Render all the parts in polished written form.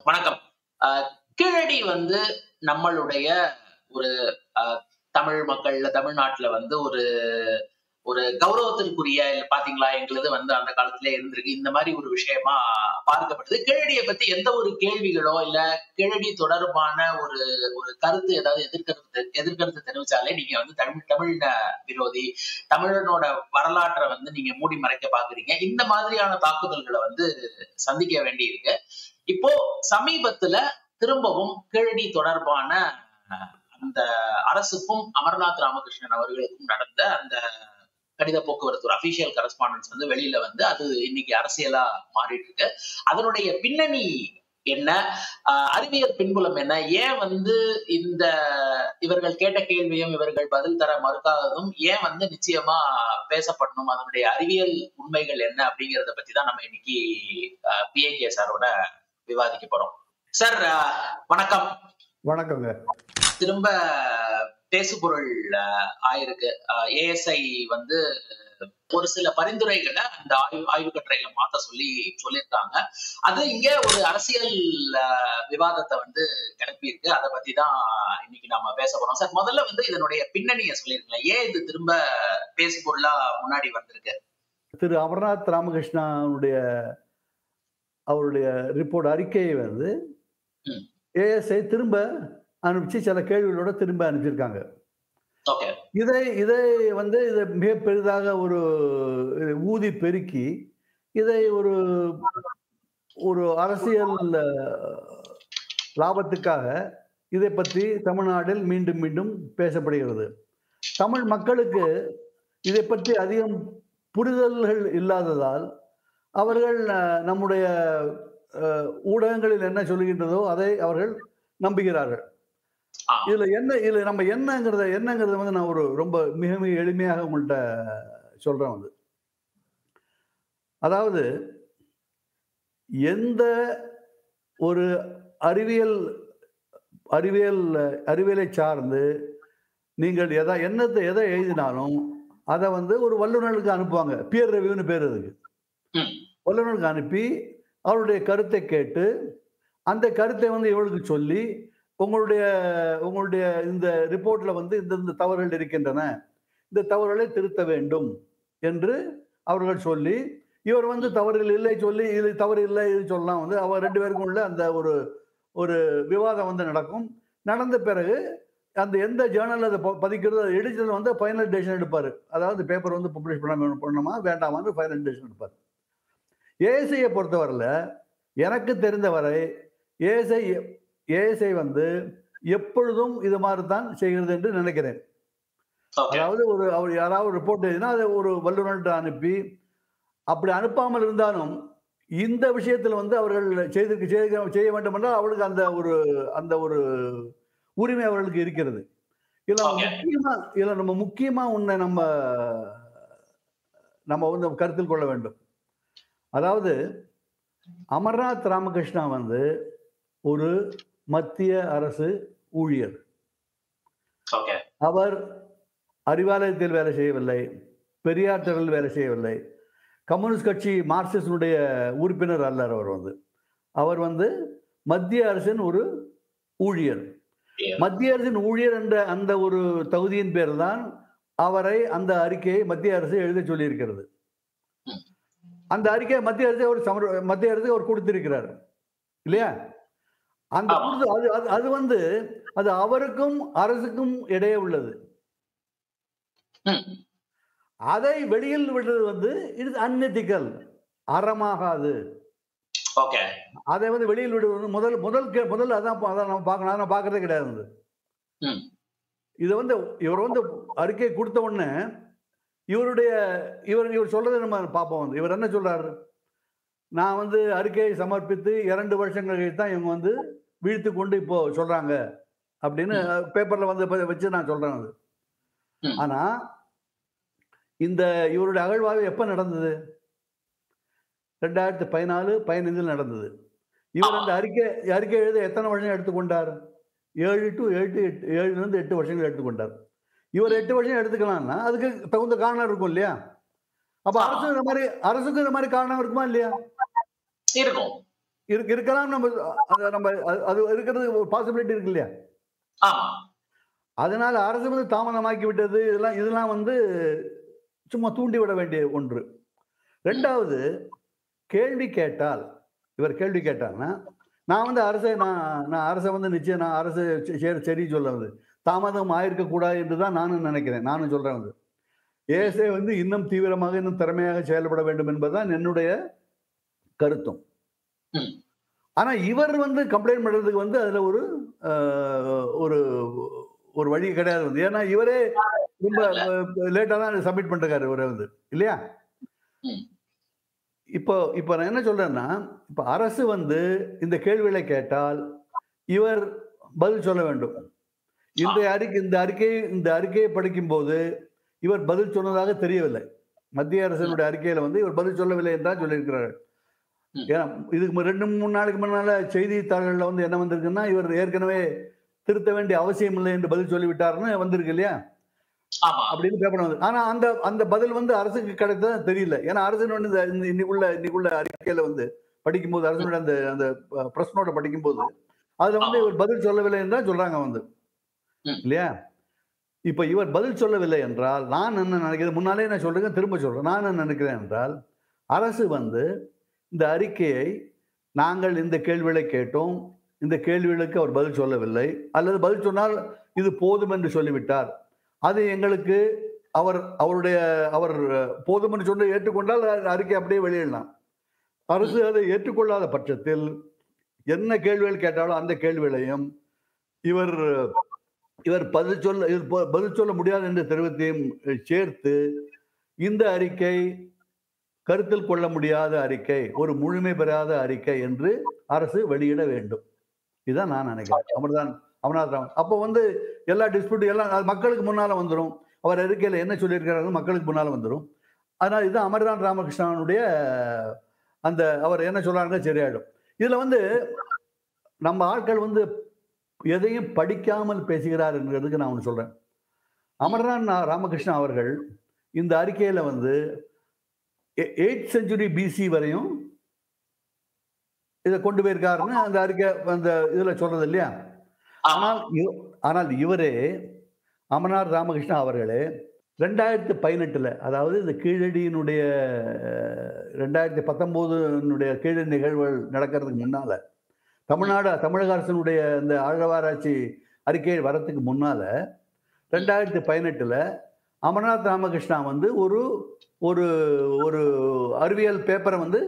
வணக்கம். கீழடி வந்து நம்மளுடைய ஒரு அ தமிழ் மக்கள்ல தமிழ்நாட்டுல வந்து ஒரு ஒரு கௌரவத்திற்குரிய இல்ல பாத்தீங்களா, எங்களுது வந்து அந்த காலத்திலே இருந்திருக்கு. இந்த மாரி ஒரு விஷயமா பார்க்கப்படுது. கீழடிய பத்தி எந்த ஒரு கேள்விகளோ, இல்ல கீழடி தொடர்பான ஒரு ஒரு கருத்து ஏதாவது எதிர்கருத்து தெரிவிச்சாலே நீங்க வந்து தமிழ் தமிழ் விரோதி, தமிழனோட வரலாற்ற வந்து நீங்க மூடி மறைக்க பாக்குறீங்க. இந்த மாதிரியான தாக்குதல்கள வந்து சந்திக்க வேண்டியிருக்கு. இப்போ சமீபத்துல திரும்பவும் கீழடி தொடர்பான அந்த அரசுக்கும் அமர்நாத் ராமகிருஷ்ணன் அவர்களுக்கும் நடந்த அந்த கடித போக்குவரத்து ஒரு அபிஷியல் கரஸ்பாண்டன்ஸ் வந்து வெளியில வந்து அது இன்னைக்கு அரசியலா மாறிட்டு இருக்கு. அதனுடைய பின்னணி என்ன, அறிவியல் பின்புலம் என்ன, ஏன் வந்து இந்த இவர்கள் கேட்ட கேள்வியும் இவர்கள் பதில் தர மறுக்காததும் ஏன் வந்து நிச்சயமா பேசப்படணும், அதனுடைய அறிவியல் உண்மைகள் என்ன அப்படிங்கறத பத்தி தான் நம்ம இன்னைக்கு PAK சாரோட விவாதிக்க போறோம். சார் வணக்கம். வணக்கங்க. திரும்ப பேசுபொருள் ஆயிருக்கு. ASI வந்து ஒரு சில பரிந்துரைகளை அந்த ஆய்வு கட்டுரையில மாத்த சொல்லியிருக்காங்க. அது இங்க ஒரு அரசியல் விவாதத்தை வந்து கிளப்பியிருக்கு. அதை பத்தி தான் இன்னைக்கு நாம பேச போறோம். சார், முதல்ல வந்து இதனுடைய பின்னணியை சொல்லிருக்கீங்களா, ஏன் இது திரும்ப பேசுபொருளா முன்னாடி வந்திருக்கு? திரு அமர்நாத் ராமகிருஷ்ணனுடைய அவருடைய ரிப்போர்ட் அறிக்கையை வந்து ASI திரும்ப அனுப்பிச்சு சில கேள்விகளோட திரும்ப அனுப்பிச்சிருக்காங்க. இதை வந்து இதை மிக பெரிதாக ஒரு ஊதி பெருக்கி இதை ஒரு ஒரு அரசியல் லாபத்துக்காக இதை பற்றி தமிழ்நாட்டில் மீண்டும் மீண்டும் பேசப்படுகிறது. தமிழ் மக்களுக்கு இதை பற்றி அதிகம் புரிதல்கள் இல்லாததால் அவர்கள் நம்முடைய ஊடகங்களில் என்ன சொல்லுகின்றதோ அதை அவர்கள் நம்புகிறார்கள். இதுல நம்ம என்னங்கிறத வந்து நான் ஒரு ரொம்ப மிக மிக எளிமையாக உங்கள்கிட்ட சொல்றேன். வந்து அதாவது எந்த ஒரு அறிவியலை சார்ந்து நீங்கள் எதை எழுதினாலும் அதை வந்து ஒரு வல்லுநருக்கு அனுப்புவாங்க. பியர் ரிவ்யூன்னு பேர் அதுக்கு. வல்லுநருக்கு அனுப்பி அவருடைய கருத்தை கேட்டு அந்த கருத்தை வந்து இவளுக்கு சொல்லி உங்களுடைய இந்த ரிப்போர்ட்ல வந்து இந்த தவறுகள் இருக்கின்றன, இந்த தவறுகளை திருத்த வேண்டும் என்று அவர்கள் சொல்லி, இவர் வந்து தவறுகள் இல்லை சொல்லி இது தவறு இல்லை இது சொல்லலாம். வந்து அவர் ரெண்டு பேருக்கும் உள்ள அந்த ஒரு விவாதம் வந்து நடக்கும். நடந்த பிறகு அந்த எந்த ஜேர்னல் அதை பதிக்கிறது எடிட்டர் வந்து ஃபைனல் டெசிஷன் எடுப்பார். அதாவது பேப்பர் வந்து பப்ளிஷ் பண்ணணுமா வேண்டாமான்னு ஃபைனல் டெசிஷன் எடுப்பார். ASIயை பொறுத்தவரையில் எனக்கு தெரிந்தவரை ASI வந்து எப்பொழுதும் இது மாதிரி தான் செய்கிறது என்று நினைக்கிறேன். அதாவது அவர் யாராவது ரிப்போர்ட் எழுதினா அதை ஒரு வல்லுநர்கிட்ட அனுப்பி, அப்படி அனுப்பாமல் இருந்தாலும் இந்த விஷயத்தில் வந்து அவர்கள் செய்ய வேண்டும் என்றால் அவர்களுக்கு அந்த ஒரு உரிமை அவர்களுக்கு இருக்கிறது. இதுல நம்ம முக்கியமா ஒண்ணு நம்ம வந்து கருத்தில் கொள்ள வேண்டும். அதாவது அமர்நாத் ராமகிருஷ்ணா வந்து ஒரு மத்திய அரசு ஊழியர். அவர் அறிவாலயத்தில் வேலை செய்யவில்லை, பெரியார் திடலில் வேலை செய்யவில்லை, கம்யூனிஸ்ட் கட்சி மார்க்சிஸ்டுடைய உறுப்பினர் அல்லர். அவர் வந்து மத்திய அரசின் ஒரு ஊழியர். மத்திய அரசின் ஊழியர் என்ற அந்த ஒரு தகுதியின் பேர் தான் அவரை அந்த அறிக்கையை மத்திய அரசு எழுத சொல்லியிருக்கிறது. அந்த அறிக்கையை மத்திய அரசு அவர் கொடுத்திருக்கிறார் இல்லையா? அந்த அது வந்து அது அவருக்கும் அரசுக்கும் இடையே உள்ளது. அதை வெளியில் விடுறது வந்து இது அன்எத்திக்கல், அறமாகாது. அதை வந்து வெளியில் விடுவது முதல் அதான் நம்ம பார்க்கணும். நான் பார்க்கறதே கிடையாது. இதை வந்து இவர் வந்து அறிக்கை கொடுத்த உடனே இவர் சொல்றதை நம்ம பார்ப்போம். வந்து இவர் என்ன சொல்றாரு, நான் வந்து அறிக்கையை சமர்ப்பித்து 2 வருஷங்கள் கழித்து தான் இவங்க வந்து வீழ்த்து கொண்டு இப்போ சொல்றாங்க அப்படின்னு பேப்பர்ல வந்து வச்சு நான் சொல்றேன். அது ஆனா இந்த இவருடைய அகழ்வாய்வு எப்ப நடந்தது? 2014-15 நடந்தது. இவர் அந்த அறிக்கை எழுத எத்தனை வருஷம் எடுத்துக்கொண்டார்? 7 வருஷங்கள் எடுத்துக்கொண்டார். இவர் 8 வருஷம் எடுத்துக்கலாம்னா அதுக்கு தகுந்த காரணம் இருக்கும் இல்லையா? அப்ப அரசுக்கு இந்த மாதிரி காரணம் இருக்குமா இல்லையா? இருக்கலாம். நம்ம அது இருக்கிறது ஒரு பாசிபிலிட்டி இருக்கு இல்லையா? ஆமா. அதனால அரசு வந்து தாமதமாக்கி விட்டது. இதெல்லாம் வந்து சும்மா தூண்டிவிட வேண்டிய ஒன்று. 2வது கேள்வி கேட்டால், இவர் கேள்வி கேட்டார்னா, நான் வந்து நான் அரச வந்து நிச்சயம் நான் அரசு சரி சொல்றது. தாமதம் ஆயிருக்க கூடாது என்று தான் நானும் நினைக்கிறேன். நானும் சொல்றேன் வந்து. ஏஎஸ்ஐ வந்து இன்னும் தீவிரமாக, இன்னும் திறமையாக செயல்பட வேண்டும் என்பதுதான் என்னுடைய கருத்தும். ஆனா இவர் வந்து கம்ப்ளைண்ட் பண்றதுக்கு வந்து அதுல ஒரு ஒரு ஒரு வழி கிடையாது வந்து. ஏன்னா இவரே ரொம்ப லேட்டா தான் சப்மிட் பண்றாரு இவரே வந்து, இல்லையா? இப்போ நான் என்ன சொல்றேன்னா, இப்ப அரசு வந்து இந்த கேள்விகளை கேட்டால் இவர் பதில் சொல்ல வேண்டும். இந்த அறிக்கையை படிக்கும்போது இவர் பதில் சொன்னதாக தெரியவில்லை. மத்திய அரசினுடைய அறிக்கையில வந்து இவர் பதில் சொல்லவில்லை என்றால் சொல்லியிருக்கிறார். ஏன்னா இதுக்கு 2-3 நாளைக்கு முன்னால செய்தித்தாள்கள்ல வந்து என்ன வந்திருக்குன்னா, இவர் ஏற்கனவே திருத்த வேண்டிய அவசியம் இல்லை என்று பதில் சொல்லிவிட்டாருன்னு வந்திருக்கு இல்லையா? அப்படின்னு பேப்பர் வந்து. ஆனா அந்த பதில் வந்து அரசுக்கு கிடைத்ததா தெரியல. ஏன்னா அரசினுடைய இன்னைக்குள்ள அறிக்கையில வந்து படிக்கும்போது, அரசினுடைய அந்த பிரஸ் நோட்டை படிக்கும்போது அதுல வந்து இவர் பதில் சொல்லவில்லை என்றால் சொல்றாங்க வந்து, இல்லையா? இப்ப இவர் பதில் சொல்லவில்லை என்றால் நான் என்ன நினைக்கிறேன், முன்னாலே நான் சொல்றேன், திரும்ப சொல்றேன். நான் என்ன நினைக்கிறேன் என்றால், அரசு வந்து இந்த அறிக்கையை நாங்கள் இந்த கேள்விகளை கேட்டோம், இந்த கேள்விகளுக்கு அவர் பதில் சொல்லவில்லை, அல்லது பதில் சொன்னால் இது போதும் என்று சொல்லிவிட்டார். அது எங்களுக்கு அவர் போதும் என்று சொல்லி ஏற்றுக்கொண்டால் அறிக்கை அப்படியே வெளியிடலாம். அரசு அதை ஏற்றுக்கொள்ளாத பட்சத்தில் என்ன கேள்விகள் கேட்டாலும் அந்த கேள்விகளையும் இவர் பதில் சொல்ல முடியாது என்ற தெரிவித்தையும் சேர்த்து இந்த அறிக்கை கருத்தில் கொள்ள முடியாத அறிக்கை, ஒரு முழுமை பெறாத அறிக்கை என்று அரசு வெளியிட வேண்டும். இதுதான் நான் நினைக்கிறேன். அமர்நாத் ராமன் அப்போ வந்து எல்லா டிஸ்பியூட் எல்லாம் மக்களுக்கு முன்னால வந்துடும். அவர் அறிக்கையில் என்ன சொல்லியிருக்கிறாரு மக்களுக்கு முன்னால வந்துடும். அதனால இதுதான் அமர்நாத் ராமகிருஷ்ணனுடைய அந்த அவர் என்ன சொல்றாங்க சரியாயிடும். இதுல வந்து நம்ம ஆட்கள் வந்து எதையும் படிக்காமல் பேசுகிறார் என்கிறதுக்கு நான் ஒன்று சொல்றேன். அமர்நாத் ராமகிருஷ்ணன் அவர்கள் இந்த அறிக்கையில வந்து 8th century BC வரையும் இதை கொண்டு போயிருக்காருன்னு அந்த அறிக்கை அந்த இதுல சொல்றது இல்லையா? ஆனால் இவரே அமர்நாத் ராமகிருஷ்ணன் அவர்களே 2018ல, அதாவது இந்த கீழடியினுடைய 2019 கீழடி நிகழ்வுகள் நடக்கிறதுக்கு முன்னால, தமிழக அரசினுடைய இந்த ஆழ்வாராய்ச்சி அறிக்கை வரத்துக்கு முன்னால 2018ல அமர்நாத் ராமகிருஷ்ணா வந்து ஒரு ஒரு அறிவியல் பேப்பரை வந்து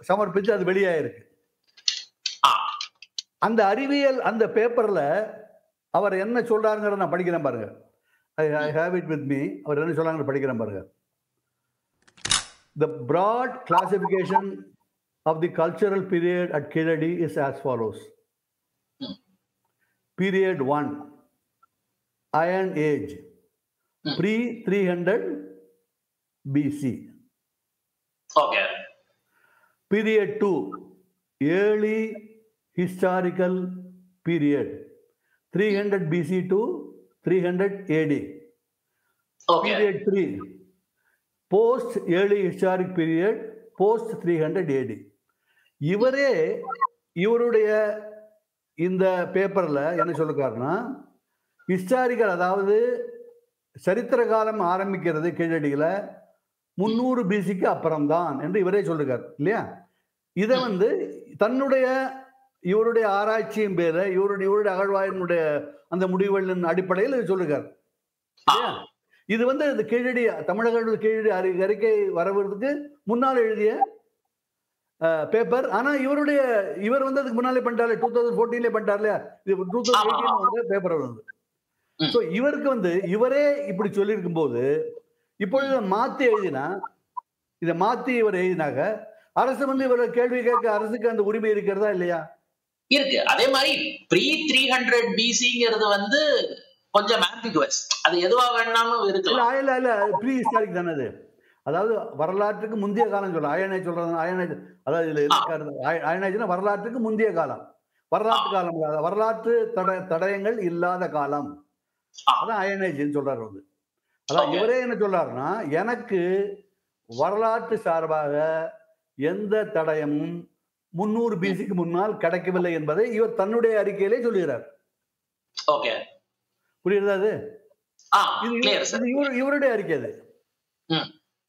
சமர்ப்பித்து அது வெளியாயிருக்கு. அந்த பேப்பர்ல அவர் என்ன சொல்றாருங்கிறத நான் படிக்கிறேன் பாருங்க. I have it with me. அவர் என்ன சொல்றாங்க படிக்கிறேன் பாருங்க. The broad classification of the cultural period at Kiladi is as follows. Period 1, Iron Age, pre-300 BC. Okay. Period 2, early historical period, 300 BC to 300 AD. Okay. Period 3, post early historic period, post 300 AD. இவருடைய இந்த பேப்பர்ல என்ன சொல்லுக்காருன்னா, historical அதாவது சரித்திர காலம் ஆரம்பிக்கிறது கீழடியில 300 BCக்கு அப்புறம்தான் என்று இவரே சொல்லுகிறார் இல்லையா? இதை வந்து இவருடைய ஆராய்ச்சியின் பேர இவருடைய அகழ்வாயினுடைய அந்த முடிவுகளின் அடிப்படையில் இது சொல்லுகிறார் இல்லையா? இது வந்து இந்த கீழடி தமிழக கீழடி அறிக்கை வரவுறதுக்கு முன்னால் எழுதிய பேப்பர். ஆனா இவர் வந்து அதுக்கு முன்னாலே பண்ணிட்டாரு, 2014 பண்ணிட்டார் இல்லையா? இது 2018 வந்து பேப்பர் வந்து. சோ இவருக்கு வந்து இவரே இப்படி சொல்லியிருக்கும் போது இப்பொழுது இதை மாத்தி இவர் எழுதினாக அரசு வந்து இவரை கேள்வி கேட்க அரசுக்கு அந்த உரிமை இருக்கிறதா இல்லையா? இருக்கு. அதே மாதிரி ப்ரீ 300 BCங்கிறது வந்து கொஞ்சம் ஆம்பிகுவஸ். அது எதுவா வேணாலும் இருக்கலாம். இல்ல ப்ரீ ஹிஸ்டாரிக் தானே அது. அதாவது வரலாற்றுக்கு முந்தைய காலம் சொல்ல அயனேஜ் சொல்றது. அதாவது இதுல அயனேஜ்னா வரலாற்றுக்கு முந்தைய காலம், வரலாற்று தடயங்கள் இல்லாத காலம், அதான் அயனேஜ்னு சொல்றாரு வந்து. அதான் இவரே என்ன சொல்றாருன்னா, எனக்கு வரலாற்று சார்பாக எந்த தடயமும் 300 பிசிக்கு முன்னால் கிடைக்கவில்லை என்பதை இவர் தன்னுடைய அறிக்கையிலே சொல்லுகிறார். ஓகே, புரியுதா? அது இவருடைய அறிக்கை. அது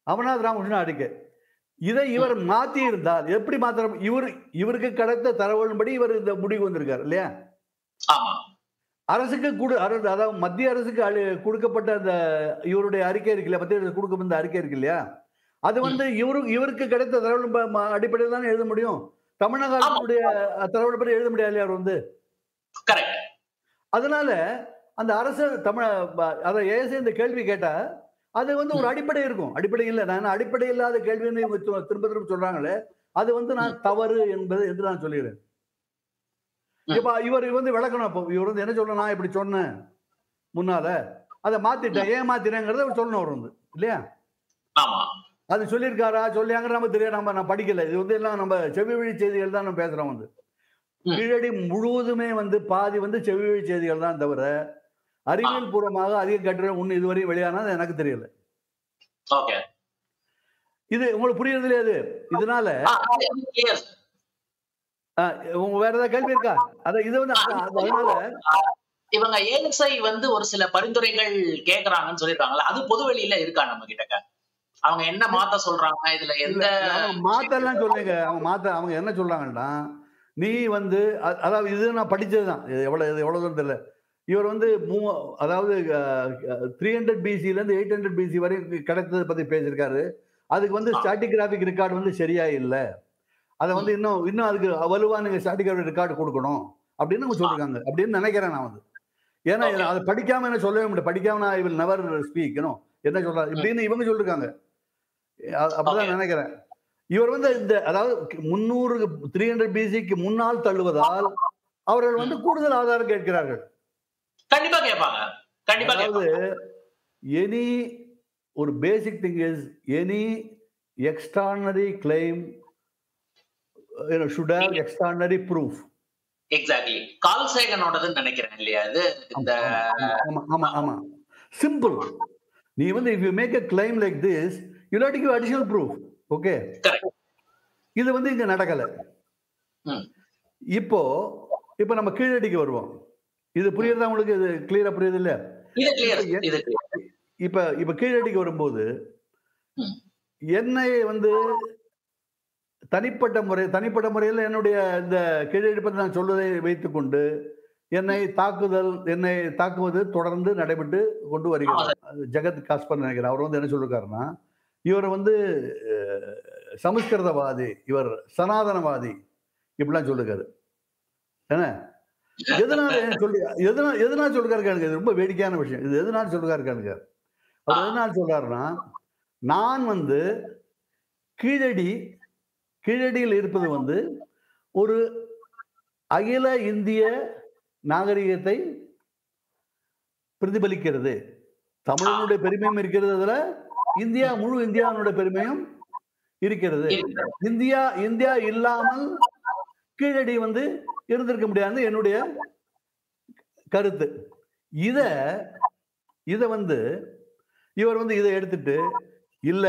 அமர்நாத் ராமகிருஷ்ணன் அறிக்கை. இதை இவர் மாத்தி இருந்தால் எப்படி மாத்திர இவருக்கு கிடைத்த தகவலின்படி இவர் இந்த முடிவு வந்திருக்காரு இல்லையா? அரசுக்கு அதாவது மத்திய அரசுக்கு கொடுக்கப்பட்ட அந்த இவருடைய அறிக்கை இருக்கு இல்லையா, மத்திய அரசு கொடுக்கப்பட்ட அறிக்கை இருக்கு இல்லையா, அது வந்து இவருக்கு கிடைத்த தகவல் அடிப்படையில் தான் எழுத முடியும். தமிழக அரசுடைய தகவல் படி எழுத முடியாது இல்லையா அவர் வந்து. அதனால அந்த அரசு அதை ஏசி இந்த கேள்வி கேட்டா அது வந்து ஒரு அடிப்படை இருக்கும். அடிப்படை இல்லை, நான் அடிப்படை இல்லாத கேள்வின்னு இவங்க திரும்ப திரும்ப சொல்றாங்களே, அது வந்து நான் தவறு என்பது என்று நான் சொல்லிடுறேன். இப்ப இவர் வந்து விளக்கணும். இப்போ இவர் வந்து என்ன சொல்லணும், நான் இப்படி சொன்னேன் முன்னால, அதை மாத்திட்டேன், ஏன் மாத்தினேங்கிறத சொல்லணும் அவர் வந்து இல்லையா? அது சொல்லியிருக்காரா சொல்லியாங்கிற நம்ம தெரியாது, நான் படிக்கல. இது வந்து எல்லாம் நம்ம செவி வழி செய்திகள் தான் நம்ம பேசுறோம் வந்து. கீழடி முழுவதுமே வந்து பாதி வந்து செவி வழி செய்திகள் தான் தவிர அறிவியல் பூர்வமாக அதிக கட்டுரை ஒண்ணு இதுவரையும் வெளியானது எனக்கு தெரியல. இது உங்களுக்கு புரியுறது இல்லையா? அது இதனால வேற ஏதாவது கேள்வி இருக்கா? இது வந்து அதனால இவங்க ஏஎஸ்ஐ வந்து ஒரு சில பரிந்துரைகள் கேக்குறாங்கன்னு சொல்லிருக்காங்கல்ல, அது பொதுவெளியில இருக்கா நம்ம கிட்ட? அவங்க என்ன மாத்த சொல்றாங்க இதுல? எந்த மாத்தெல்லாம் சொல்லுங்க. அவங்க என்ன சொல்றாங்கன்னா, நீ வந்து அதாவது இது நான் படிச்சதுதான், எவ்வளவு தூரம் தெரியல. இவர் வந்து அதாவது 300 பிசில இருந்து 800 பிசி வரை கிடைத்ததை பத்தி பேசியிருக்காரு. அதுக்கு வந்து ஸ்டாட்டிகிராபிக் ரெக்கார்டு வந்து சரியா இல்லை, அதை வந்து இன்னும் அதுக்கு வலுவா நீங்க ஸ்டாட்டிகிராபிக் ரெக்கார்டு கொடுக்கணும் அப்படின்னு சொல்லிருக்காங்க அப்படின்னு நினைக்கிறேன் நான் வந்து. ஏன்னா அதை படிக்காம என்ன சொல்லவே முடியாது. படிக்காம நான் இவர் நெவர் ஸ்பீக் என்ன சொல்றாரு இப்படின்னு இவங்க சொல்லிருக்காங்க. அப்படிதான் நினைக்கிறேன். இவர் வந்து இந்த அதாவது 300 பிசிக்கு முன்னால் தள்ளுவதால் அவர்கள் வந்து கூடுதல் ஆதாரம் கேட்கிறார்கள். கண்டிப்பா கேட்பாங்க. அதாவது எனி ஒரு basic thing is any extraordinary claim should have extraordinary proof. Exactly. Carl சேகனோடதுன்னு நினைக்கிறேன் இல்லையா அது? இந்த ஆமா சிம்பிள். நீ வந்து if you make a claim like this you have to give additional proof. Okay, இது வந்து இங்க நடக்கல. இப்போ நம்ம கீழடிக்கு வருவோம். இது புரியுறதா உங்களுக்கு? இது கிளியரா புரியுது இல்ல? இப்ப கீழடிக்கு வரும்போது என்னை வந்து தனிப்பட்ட முறையில் என்னுடைய இந்த கீழடி பற்றி நான் சொல்வதை வைத்துக் கொண்டு என்னை தாக்குவது தொடர்ந்து நடைபெற்று கொண்டு வருகிறார். ஜெகத் காஸ்பர் நினைக்கிறார். அவர் வந்து என்ன சொல்லிருக்காருன்னா, இவர் வந்து சமஸ்கிருதவாதி, இவர் சனாதனவாதி இப்படிலாம் சொல்லுக்காரு. என்ன எதனால சொல்லுக்காரு? ரொம்ப வேடிக்கையான விஷயம். இது எதனால சொல்லுக்காரு? அவர் எதனால சொல்றாருன்னா, நான் வந்து கீழடியில் இருப்பது வந்து ஒரு அகில இந்திய நாகரிகத்தை பிரதிபலிக்கிறது. தமிழனுடைய பெருமையும் இருக்கிறது, அதுல முழு இந்தியாவுடைய பெருமையும் இருக்கிறது. இந்தியா இல்லாமல் கீழடி வந்து இருந்திருக்க முடியாது என்னுடைய கருத்து. இத வந்து இவர் வந்து இதை எடுத்துட்டு, இல்ல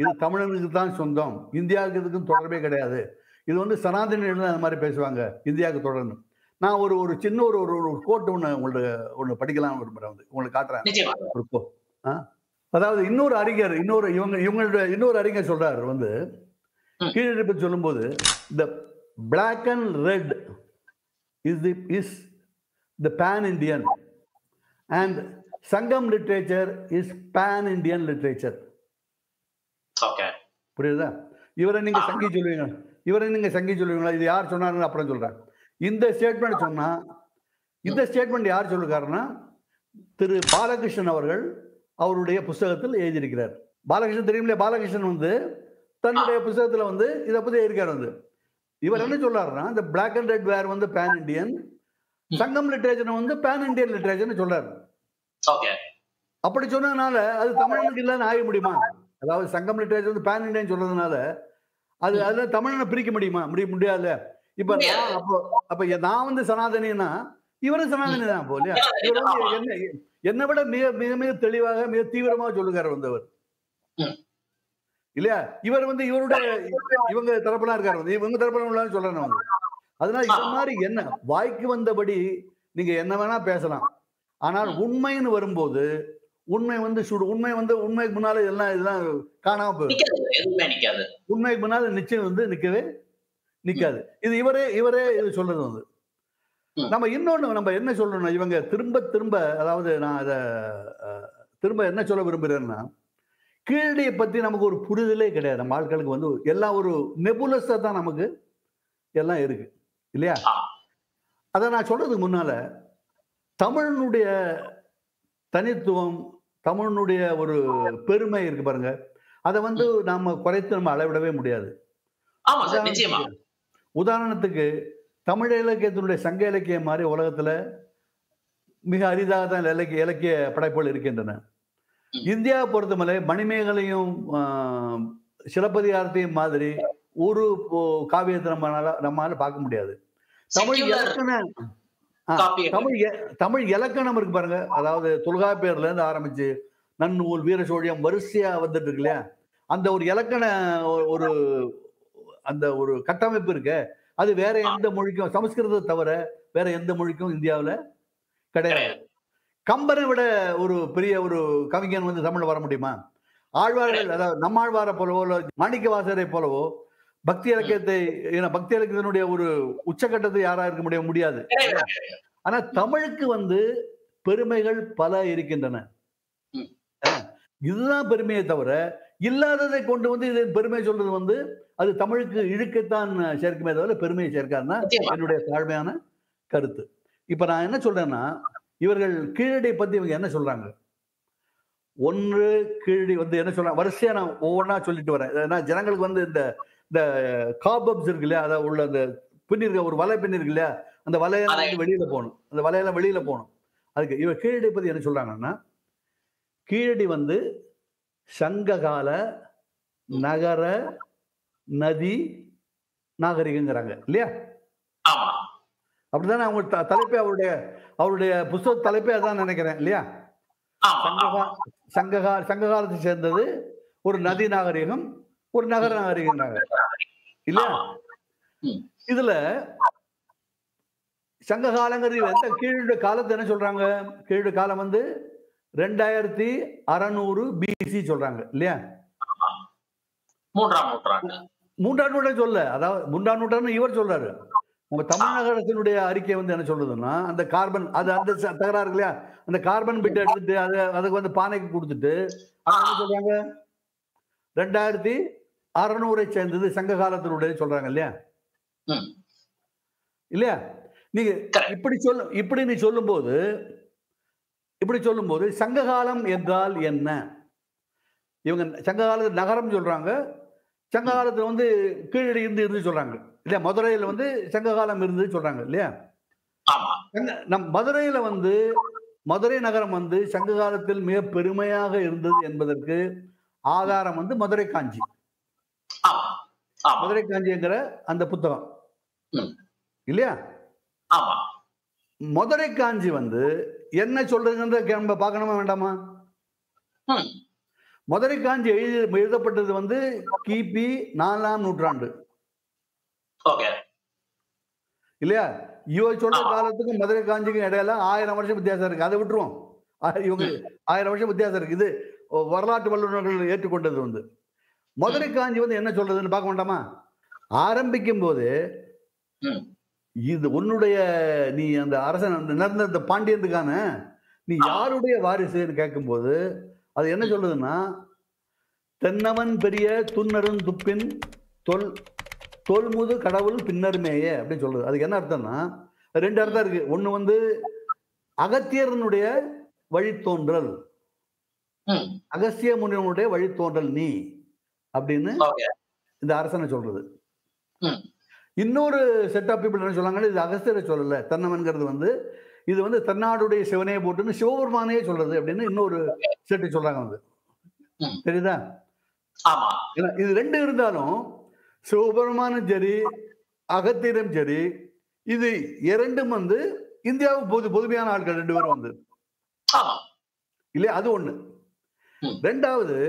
இது தமிழனுக்கு தான் சொந்தம், இந்தியாவுக்கு இதுக்கும் தொடர்பே கிடையாது, இது வந்து சனாதனிகள் அந்த மாதிரி பேசுவாங்க, இந்தியாவுக்கு தொடர்ந்து. நான் ஒரு சின்ன ஒரு கோட் ஒண்ணு படிக்கலாம் விரும்புறேன், வந்து உங்களுக்கு காட்டுறேன். அதாவது இன்னொரு அறிஞர் இன்னொரு அறிஞர் சொல்றாரு வந்து, கீழடி பற்றி சொல்லும்போது, the black and red is the pan-Indian and Sangam literature is pan-Indian literature. Okay. புரியுதா? இவரை நீங்க சங்கி சொல்லுவீங்களா? இது யார் சொன்னாருன்னு அப்புறம் சொல்றேன். இந்த ஸ்டேட்மெண்ட் சொன்னா, இந்த ஸ்டேட்மெண்ட் யார் சொல்லுக்காருன்னா, திரு பாலகிருஷ்ணன் அவர்கள் அவருடைய புஸ்தகத்தில் எழுதியிருக்கிறார். பாலகிருஷ்ணன் தெரியுமில்லையா? பாலகிருஷ்ணன் வந்து தன்னுடைய புஸ்தகத்துல வந்து இதை பத்தி எழுதியிருக்காரு. வந்து இவர் என்ன சொல்றாருன்னா, இந்த பிளாக் அண்ட் ரெட் வேர் வந்து பேன் இண்டியன், சங்கம் லிட்டரேச்சர் வந்து பேன் இண்டியன் லிட்டரேச்சர்னு சொல்றாரு. அப்படி சொன்னதுனால அது தமிழனுக்கு இல்லைன்னு ஆக முடியுமா? அதாவது சங்கம் லிட்டரேச்சர் வந்து பேன் இண்டியன் சொல்றதுனால அதுல தமிழனை பிரிக்க முடியாது. இப்ப நான் வந்து சனாதனினா இவரும் சனாதனி தான் போல. இவர் வந்து என்னை விட மிக மிக மிக தெளிவாக மிக தீவிரமாக சொல்லுகிறார் வந்தவர். இல்லையா? இவர் வந்து இவங்க தரப்புலாம் இருக்காரு வந்து இவங்க தரப்புல சொல்றேன் வந்து. அதனால இந்த மாதிரி என்ன வாய்க்கு வந்தபடி நீங்க என்ன வேணா பேசலாம். ஆனால் உண்மைன்னு வரும்போது உண்மை வந்து உண்மைக்கு முன்னால இதெல்லாம் காணாம போயிடும். உண்மைக்கு முன்னால நிச்சயம் வந்து நிக்கவே நிக்காது. இது இவரே இது சொல்றது வந்து. நம்ம என்ன சொல்லணும், இவங்க திரும்ப திரும்ப அதாவது நான் அத திரும்ப என்ன சொல்ல விரும்புறேன்னா, கீழடியை பத்தி நமக்கு ஒரு புரிதலே கிடையாது. நம்ம ஆட்களுக்கு வந்து எல்லாம் ஒரு நெபுலஸா தான் நமக்கு எல்லாம் இருக்கு. இல்லையா? அத நான் சொல்றதுக்கு முன்னால தமிழனுடைய தனித்துவம், தமிழனுடைய ஒரு பெருமை இருக்கு பாருங்க. அத வந்து நாம குறைத்து நம்ம அளவிடவே முடியாது. உதாரணத்துக்கு தமிழ் இலக்கியத்தினுடைய சங்க இலக்கியம் மாதிரி உலகத்துல மிக அரிதாக தான் இலக்கிய படைப்புகள் இருக்கின்றன. இந்தியாவை பொறுத்தவரை மணிமேகலையும் சிலப்பதிகாரத்தையும் மாதிரி ஒரு காவியத்தை நம்மளால பார்க்க முடியாது. தமிழ் இலக்கணம் இருக்கு பாருங்க. அதாவது தொல்காப்பியர்ல இருந்து ஆரம்பிச்சு நன்னூல், வீர சோழியம் வரிசையா வந்துட்டு இருக்கு இல்லையா? அந்த ஒரு இலக்கண அந்த ஒரு கட்டமைப்பு இருக்கு. அது வேற எந்த மொழிக்கும் சமஸ்கிருதத்தை தவிர வேற எந்த மொழிக்கும் இந்தியாவில் கிடையாது. கம்பனை விட ஒரு பெரிய ஒரு கவிஞன் வந்து தமிழ்ல வர முடியுமா? ஆழ்வார்கள், அதாவது நம்மாழ்வாரை போலவோ மாணிக்க வாசகரை போலவோ பக்தி இலக்கியத்தினுடைய ஒரு உச்சகட்டத்தை யாரா இருக்க முடியாது. ஆனா தமிழுக்கு வந்து பெருமைகள் பல இருக்கின்றன. இதுதான் பெருமையை தவிர இல்லாததை கொண்டு வந்து இது பெருமை சொல்றது வந்து அது தமிழுக்கு இழுக்கத்தான் சேர்க்குமே தவிர பெருமையை சேர்க்காதுன்னா என்னுடைய தாழ்மையான கருத்து. இப்ப நான் என்ன சொல்றேன்னா, இவர்கள் கீழடியை பத்தி இவங்க என்ன சொல்றாங்க? ஒன்று கீழடி வந்து என்ன சொல்றாங்க, வரிசையா நான் ஒவ்வொன்றா சொல்லிட்டு வரேன். ஏன்னா ஜனங்களுக்கு வந்து இந்த காபப்ஸ் இருக்கு இல்லையா, அதாவது உள்ள அந்த பின்னிருக்க ஒரு வலை பின்னிருக்கு இல்லையா, அந்த வலையெல்லாம் வெளியில போகணும். அந்த வலையெல்லாம் வெளியில போகணும். அதுக்கு இவர் கீழடி பத்தி என்ன சொல்றாங்கன்னா, கீழடி வந்து சங்ககால நகர நதி நாகரிகங்கிறாங்க இல்லையா? அப்படிதானே அவங்க தலைப்பே, அவருடைய புத்தக தலைப்பே அதான் நினைக்கிறேன் இல்லையா? சங்க காலத்தை சேர்ந்தது ஒரு நதி நாகரிகம், ஒரு நகர நாகரிகம் இல்லையா? இதுல சங்க காலங்கிறது கீழே காலத்தை என்ன சொல்றாங்க? கீழே காலம் வந்து 2600 BC சொல்றாங்க இல்லையா? மூன்றாம் நூற்றாண்டு சொல்ல, அதாவது 3ஆம் நூற்றாண்டு இவர் சொல்றாரு. நம்ம தமிழகத்தினுடைய அறிக்கை வந்து என்ன சொல்றதுன்னா, அந்த கார்பன் அந்த தகராறு இல்லையா, அந்த கார்பன் பிட் எடுத்துட்டு அதுக்கு வந்து பானைக்கு கொடுத்துட்டு என்ன சொல்றாங்க, 2600 சேர்ந்தது சங்க காலத்தினுடைய சொல்றாங்க இல்லையா? இல்லையா? நீங்க இப்படி நீ சொல்லும்போது சங்க காலம் என்றால் என்ன? இவங்க சங்க காலத்து நகரம் சொல்றாங்க, சங்க காலத்துல வந்து கீழடி இருந்து சொல்றாங்க இல்லையா? மதுரையில வந்து சங்க காலம் இருந்து சொல்றாங்க இல்லையா? நம் மதுரையில வந்து மதுரை நகரம் வந்து சங்க காலத்தில் மிக பெருமையாக இருந்தது என்பதற்கு ஆதாரம் வந்து மதுரை காஞ்சி. மதுரை காஞ்சிங்கிற அந்த புத்தகம் இல்லையா? மதுரை காஞ்சி வந்து என்ன சொல்றதுன்ற நம்ம பார்க்கணுமா வேண்டாமா? மதுரை காஞ்சி எழுதப்பட்டது வந்து கிபி 4ஆம் நூற்றாண்டு இல்லையா? இவர் சொல்ற காலத்துக்கும் மதுரை காஞ்சிக்கும் இடையில 1000 வருஷம் வித்தியாசம் இருக்கு. அதை விட்டுருவோம். இவங்க 1000 வருஷம் வித்தியாசம் இருக்கு. இது வரலாற்று வல்லுநர்கள் ஏற்றுக்கொண்டது வந்து. மதுரை காஞ்சி வந்து என்ன சொல்றதுன்னு பார்க்க வேண்டாமா? ஆரம்பிக்கும் போது இது உன்னுடைய நீ அந்த அரசன் நடந்த பாண்டியனுக்கான நீ யாருடைய வாரிசுன்னு கேட்கும்போது அது என்ன சொல்லுதுன்னா, தென்னவன் பெரிய துன்னரும் துப்பின் தொல்முது கடவுள் பின்னருமேயே அப்படின்னு சொல்லுது. அதுக்கு என்ன அர்த்தம்னா, 2 அர்த்தம் இருக்கு. ஒண்ணு வந்து அகத்தியரனுடைய வழித்தோன்றல், அகஸ்திய முனிவனுடைய வழித்தோன்றல் நீ அப்படின்னு இந்த அரசனை சொல்றது. இன்னொரு செட் ஆஃப் பீப்புள் என்ன சொல்றாங்கன்னா, இது அகஸ்தியரை சொல்லல, தென்னவன்கிறது வந்து இது வந்து தென்னாடுடைய சிவனையை போட்டுன்னு சிவபெருமானையே சொல்றது அப்படின்னு இன்னொரு செட்டு சொல்றாங்க வந்து. தெரியுதா? இது 2 இருந்தாலும் சிவபெருமானும் சரி அகத்தியரும் சரி, இது 2ம் வந்து இந்தியாவுக்கு பொதுமையான ஆட்கள் 2 பேரும் வந்து இல்லையா? அது ஒண்ணு. 2வது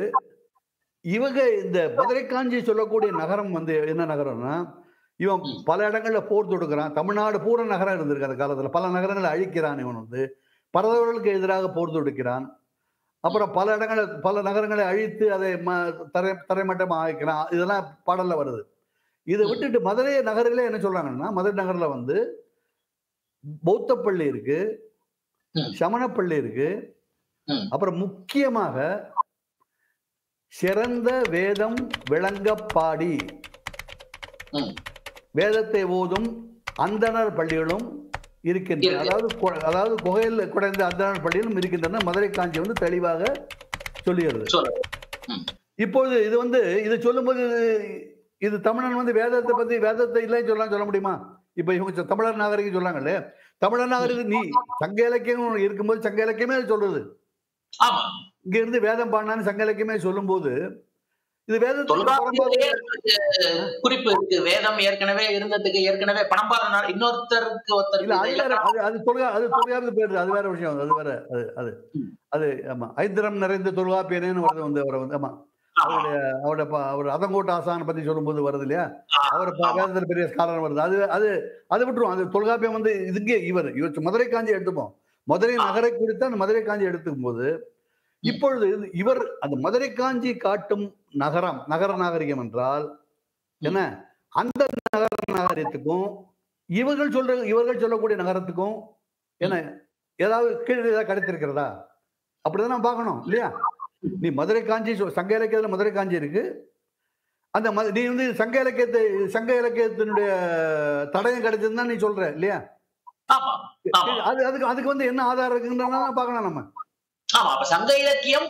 இவங்க இந்த மதுரை காஞ்சி சொல்லக்கூடிய நகரம் வந்து என்ன நகரம்னா, இவன் பல இடங்கள்ல போர் தொடுக்கிறான். தமிழ்நாடு பூரா நகரம் இருந்திருக்கு அந்த காலத்துல. பல நகரங்களை அழிக்கிறான் இவன் வந்து. பரதவர்களுக்கு எதிராக போர் தொடுக்கிறான். அப்புறம் பல நகரங்களை அழித்து அதை தரைமட்டமா ஆக்கிறான். இதெல்லாம் பாடல்ல வருது. இதை விட்டுட்டு மதுரை நகரிலே என்ன சொல்றாங்கன்னா, மதுரை நகர்ல வந்து பௌத்த பள்ளி இருக்கு, சமண பள்ளி இருக்கு, அப்புறம் முக்கியமாக சிறந்த வேதம் விளங்க பாடி வேதத்தை ஓதும் அந்தணர் பள்ளிகளும் இருக்கின்றன. அதாவது குகையில் குறைந்த அந்தணர் பள்ளிகளும் இருக்கின்றன. மதுரை காஞ்சி வந்து தெளிவாக சொல்லுகிறது. இப்போது இது வந்து இது சொல்லும்போது இது தமிழன் வந்து வேதத்தை இல்லைன்னு சொல்ல முடியுமா? இப்ப இவங்க தமிழர் நாகரிகம் சொல்றாங்கல்ல, தமிழர் நாகரிகம் நீ சங்க இலக்கியம் இருக்கும்போது சங்க இலக்கியமே சொல்றது. இங்க இருந்து வேதம் பாடினான்னு சங்க இலக்கியமே சொல்லும் போது இது குறிப்பு இருக்கு. வேதம் ஏற்கனவே இருந்ததுக்கு ஏற்கனவே பணம்பாளர் இன்னொருத்தருக்கு அது தொல்காப்பியர் பேரு. அது வேற விஷயம். அது வேற அது ஆமா ஐத்திரம் நிறைந்த தொல்காப்பியனேன்னு வருது வந்து அவரை வந்து ஆமா அவர் அதங்கோட்ட ஆசான பத்தி சொல்லும் போது வருது இல்லையா, அவர் வேதத்தில் பெரிய ஸ்காலர் வருது. அது விட்டுருவோம். அது தொல்காப்பியம் வந்து இதுக்கு இவர் மதுரை காஞ்சி எடுத்துப்போம். மதுரை நகரை குறித்து அந்த மதுரை காஞ்சி எடுத்துக்கும் போது இப்பொழுது இவர் அந்த மதுரை காஞ்சி காட்டும் நகர நாகரிகம் என்றால் என்ன, அந்த நகர நாகரிகத்துக்கும் இவர்கள் சொல்லக்கூடிய நகரத்துக்கும் என்ன ஏதாவது கீழே ஏதாவது கிடைத்திருக்கிறதா? அப்படிதான் நம்ம பார்க்கணும் இல்லையா? நீ மதுரை காஞ்சி சங்க இலக்கியத்துல மதுரை காஞ்சி இருக்கு. அந்த நீ வந்து சங்க இலக்கியத்தினுடைய தடயம் கிடைச்சதுன்னா நீ சொல்ற இல்லையா? அதுக்கு வந்து என்ன ஆதாரம் இருக்குன்றத பார்க்கணும் நம்ம. ஆமா, சங்க இலக்கியம்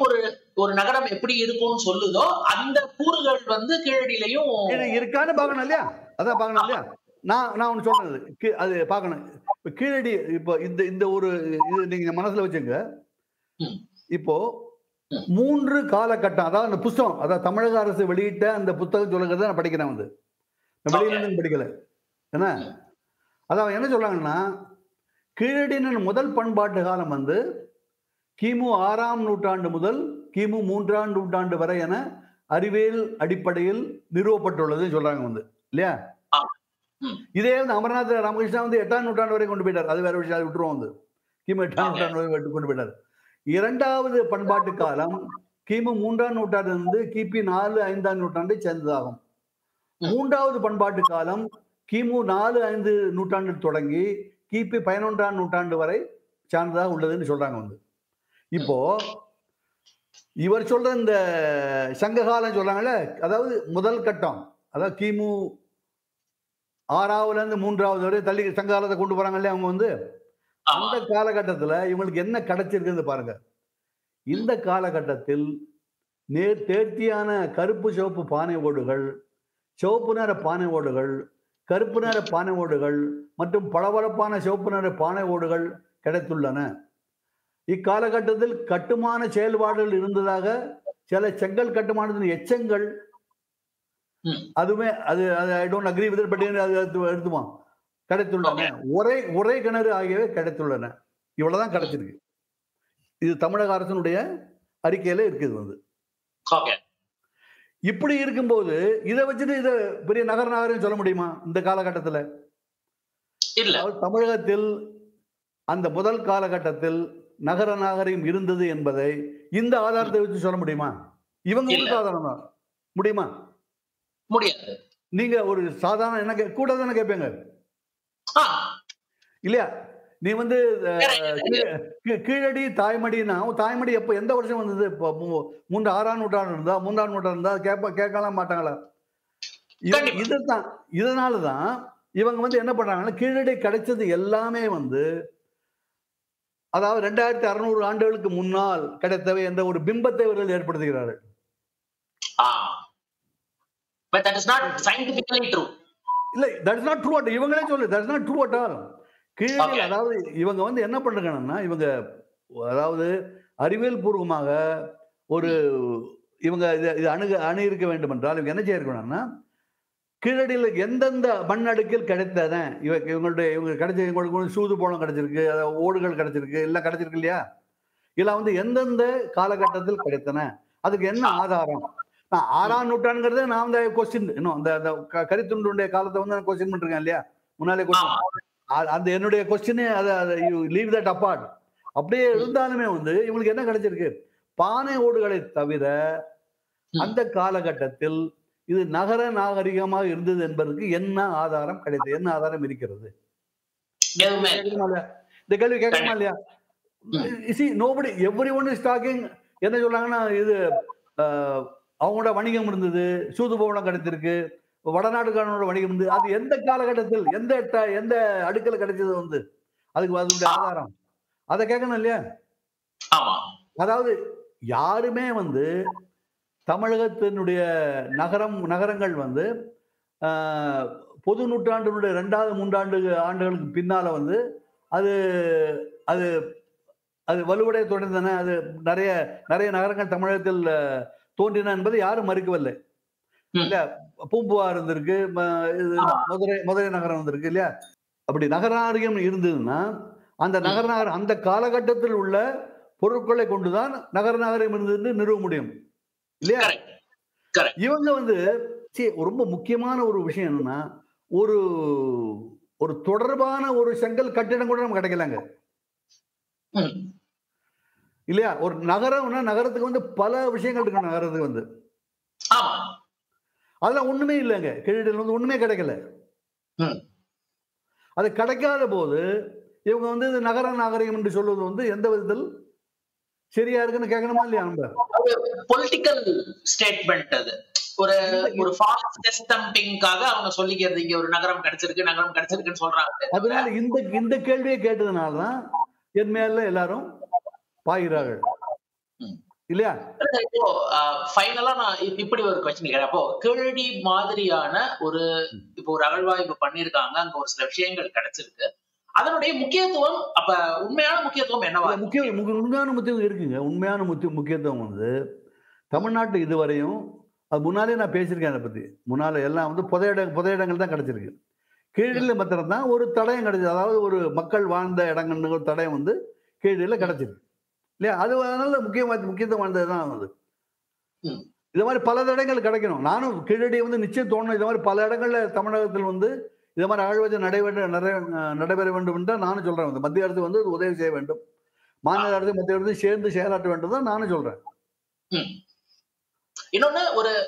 ஒரு நகரம் எப்படி இருக்கும்னு சொல்லுதோ அந்த கூறுகள் வந்து கீழடியிலையும் இருக்கான்னு பார்க்கணும் இல்லையா? அதான் பார்க்கணும் இல்லையா? நான் ஒண்ணு சொல்றது அது பார்க்கணும். இப்ப கீழடி இப்போ இந்த ஒரு இது நீங்க மனசுல வச்சுங்க. இப்போ 3 காலகட்டம், அதாவது அந்த புத்தகம், அதாவது தமிழக அரசு வெளியிட்ட அந்த புத்தகம் சொல்லுறத நான் படிக்கிறேன் வந்து, வெளியிலிருந்து படிக்கல. என்ன அதான் என்ன சொல்றாங்கன்னா, கீழடியின் முதல் பண்பாட்டு காலம் வந்து கிமு 6ஆம் நூற்றாண்டு முதல் கிமு 3ஆம் நூற்றாண்டு வரை என அறிவியல் அடிப்படையில் நிறுவப்பட்டுள்ளதுன்னு சொல்றாங்க வந்து இல்லையா? இதே வந்து அமர்நாத் ராமகிருஷ்ணா வந்து 8ஆம் நூற்றாண்டு வரை கொண்டு போயிட்டார். அது வேற விஷயம், அது விட்டுருவோம் வந்து. கிமு 8ஆம் நூற்றாண்டு வரை கொண்டு போயிட்டார். 2வது பண்பாட்டு காலம் கிமு 3ஆம் நூற்றாண்டிலிருந்து கிபி 4-5ஆம் நூற்றாண்டை சேர்ந்ததாகும். 3வது பண்பாட்டு காலம் கிமு 4-5 நூற்றாண்டில் தொடங்கி கிபி 11ஆம் நூற்றாண்டு வரை சார்ந்ததாக உள்ளதுன்னு சொல்றாங்க வந்து. இப்போ இவர் சொல்ற இந்த சங்ககாலம் சொல்றாங்கல்ல, அதாவது முதல் கட்டம், அதாவது கிமு 6ஆவதுல இருந்து 3ஆவது வரை தள்ளி சங்ககாலத்தை கொண்டு போறாங்க இல்லையா அவங்க வந்து. அந்த காலகட்டத்துல இவங்களுக்கு என்ன கிடைச்சிருக்குன்னு பாருங்க. இந்த காலகட்டத்தில் தேர்த்தியான கருப்பு சிவப்பு பானை ஓடுகள், சிவப்பு நிற பானை ஓடுகள், கருப்பு நிற பானை ஓடுகள் மற்றும் பளபளப்பான சிவப்பு நிற பானை ஓடுகள் கிடைத்துள்ளன. இக்காலகட்டத்தில் கட்டுமான செயல்பாடுகள் இருந்ததாக சில செங்கல் கட்டுமானத்தின் எச்சங்கள், அதுவுமே அது I don't agree with but எடுத்துமா கிடைத்துள்ளன. ஒரே கிணறு ஆகியவை கிடைத்துள்ளன. இவ்வளவுதான் கிடைச்சிருக்கு. இது தமிழக அரசினுடைய அறிக்கையில இருக்குது வந்து. இப்படி இருக்கும்போது இதை வச்சுட்டு இதை பெரிய நகரம் சொல்ல முடியுமா இந்த காலகட்டத்தில்? தமிழகத்தில் அந்த முதல் காலகட்டத்தில் நகர நாகரிகம் இருந்தது என்பதை இந்த ஆதாரத்தை வச்சு சொல்ல முடியுமா? இவங்க ஆதாரம் தான் முடியுமா? முடியாது. நீங்க ஒரு சாதாரண என்ன கூட தானே கேட்பீங்க இல்லையா? நீ வந்து கீழடி தாய்மடினா தாய்மடி எப்ப எந்த வருஷம் வந்தது? 6ஆம் நூற்றாண்டு இருந்தா 3ஆம் நூற்றாண்டு இருந்தா கேட்கலாம் மாட்டாங்களா? இதுதான். இதனாலதான் இவங்க வந்து என்ன பண்றாங்கன்னா, கீழடி கிடைச்சது எல்லாமே வந்து அதாவது 2600 ஆண்டுகளுக்கு முன்னால் கிடைத்தவை என்ற ஒரு பிம்பத்தை இவர்கள் ஏற்படுத்துகிறார்கள். But that is not scientifically true. இல்ல, that is not true at இவங்களே சொல்லு, that is not true at all. Keezhadi அதாவது இவங்க வந்து என்ன பண்றாங்கன்னா, இவங்க அதாவது அறிவியல் பூர்வமாக ஒரு இவங்க இது அணு இருக்க வேண்டும் என்றால் இவங்க என்ன செய்யணும்னா, கீழடியில் எந்தெந்த மண் அடுக்கில் கிடைத்தன இவங்க கிடைச்ச இவங்களுக்கு சூது போலம் கிடைச்சிருக்கு, ஓடுகள் கிடைச்சிருக்கு, எல்லாம் கிடைச்சிருக்கு இல்லையா? இதெல்லாம் வந்து எந்தெந்த காலகட்டத்தில் கிடைத்தன, அதுக்கு என்ன ஆதாரம்? 6ஆம் நூற்றாண்டுங்கிறது நான் அந்த கொஸ்டின் இன்னும் அந்த கரித்துண்டுடைய காலத்தை வந்து நான் கொஸ்டின் பண்ணிருக்கேன் இல்லையா, முன்னாலே கொஸ்டின் அந்த என்னுடைய கொஸ்டினே அதை லீவ் தட் அப்பார்ட். அப்படியே இருந்தாலுமே வந்து இவங்களுக்கு என்ன கிடைச்சிருக்கு, பானை ஓடுகளை தவிர அந்த காலகட்டத்தில் இது நகர நாகரிகமாக இருந்தது என்பதற்கு என்ன ஆதாரம் கிடைத்தது, என்ன ஆதாரம் இருக்கிறது? இந்த கேள்வி கேட்கணுமா இல்லையா? Nobody every one is talking. என்ன சொல்றாங்கன்னா, இது அவங்களோட வணிகம் இருந்தது, சூது பவனம் கிடைத்திருக்கு, வடநாட்டுக்காரனோட வணிகம் இருந்தது. அது எந்த காலகட்டத்தில் எந்த அடுக்கல கிடைச்சது வந்து அதுக்கு அதனுடைய ஆதாரம் அதை கேட்கணும் இல்லையா? அதாவது யாருமே வந்து தமிழகத்தினுடைய நகரங்கள் வந்து பொது நூற்றாண்டினுடைய 2வது 3 ஆண்டுகளுக்கு பின்னால வந்து அது அது அது வலுவடைய தொடர்ந்தன. அது நிறைய நிறைய நகரங்கள் தமிழகத்தில் தோன்றின என்பதை யாரும் மறுக்கவில்லை இல்ல. பூம்புகார் இருந்திருக்கு, மதுரை நகரம் வந்திருக்கு இல்லையா? அப்படி நகராரியம் இருந்ததுன்னா அந்த காலகட்டத்தில் உள்ள பொருட்களை கொண்டுதான் நகரம் இருந்தது நிறுவ முடியும் இல்லையா? இவங்க வந்து ரொம்ப முக்கியமான ஒரு விஷயம் என்னன்னா, ஒரு தொடர்பான ஒரு செங்கல் கட்டிடம் கூட நமக்கு கிடைக்கலங்க இல்லையா? ஒரு நகரம்னா நகரத்துக்கு வந்து பல விஷயங்கள் இருக்கு. நகரத்துக்கு வந்து அதெல்லாம் ஒண்ணுமே இல்லைங்க. கீழடியில் வந்து ஒண்ணுமே கிடைக்கல. அது கிடைக்காத போது இவங்க வந்து நகர நாகரிகம் என்று சொல்வது வந்து எந்த விதத்தில் சரியா இருக்குன்னு கேட்கணுமா இல்லையா? நம்ம பொலிட்டிக்கல் ஸ்டேட்மெண்ட் அது ஒரு ஃபால்ஸ் டெஸ்டம்பிங்காக அவங்க சொல்லிக்கிறது, இங்க ஒரு நகரம் கிடைச்சிருக்குன்னு சொல்றாங்க. அதனால இந்த கேள்வியை கேட்டதுனாலதான் என் மேல எல்லாரும் பாய்கிறார்கள் இல்லையா? இப்போ ஃபைனலா நான் இப்படி ஒரு क्वेश्चन கேக்குறேன். அப்போ கீழடி மாதிரியான இப்போ ஒரு அகழ்வாய்வு பண்ணிருக்காங்க, அங்க ஒரு சில விஷயங்கள் கிடைச்சிருக்கு. அதனுடைய முக்கியத்துவம் அப்ப உண்மையான முக்கியத்துவம் என்னவா? உண்மையான முக்கியத்துவம் இருக்குங்க. உண்மையான முக்கியத்துவம் வந்து தமிழ்நாட்டு இதுவரையும் அது முன்னாலே நான் பேசியிருக்கேன். அதை பத்தி முன்னால எல்லாம் வந்து புதையிடங்கள் தான் கிடைச்சிருக்கு. கீழடியில மாத்திரம் தான் ஒரு தடயம் கிடைச்சது. அதாவது ஒரு மக்கள் வாழ்ந்த இடங்கள் ஒரு தடயம் வந்து கீழடியில கிடைச்சிருக்கு இல்லையா? அது அதனால முக்கியத்துவம் வாய்ந்ததுதான் அது. இது மாதிரி பல இடங்கள் கிடைக்கணும். நானும் கீழடி வந்து நிச்சயம் தோணும். இது மாதிரி பல இடங்கள்ல தமிழகத்தில் வந்து இது மாதிரி அகழ்வாய்வு நடைபெற வேண்டும் என்று நானும் சொல்றேன். மத்திய அரசு வந்து உதவி செய்ய வேண்டும், மாநில அரசு மத்திய அரசு சேர்ந்து செயலாற்ற வேண்டும் தான் நானும் சொல்றேன். இன்னொன்னு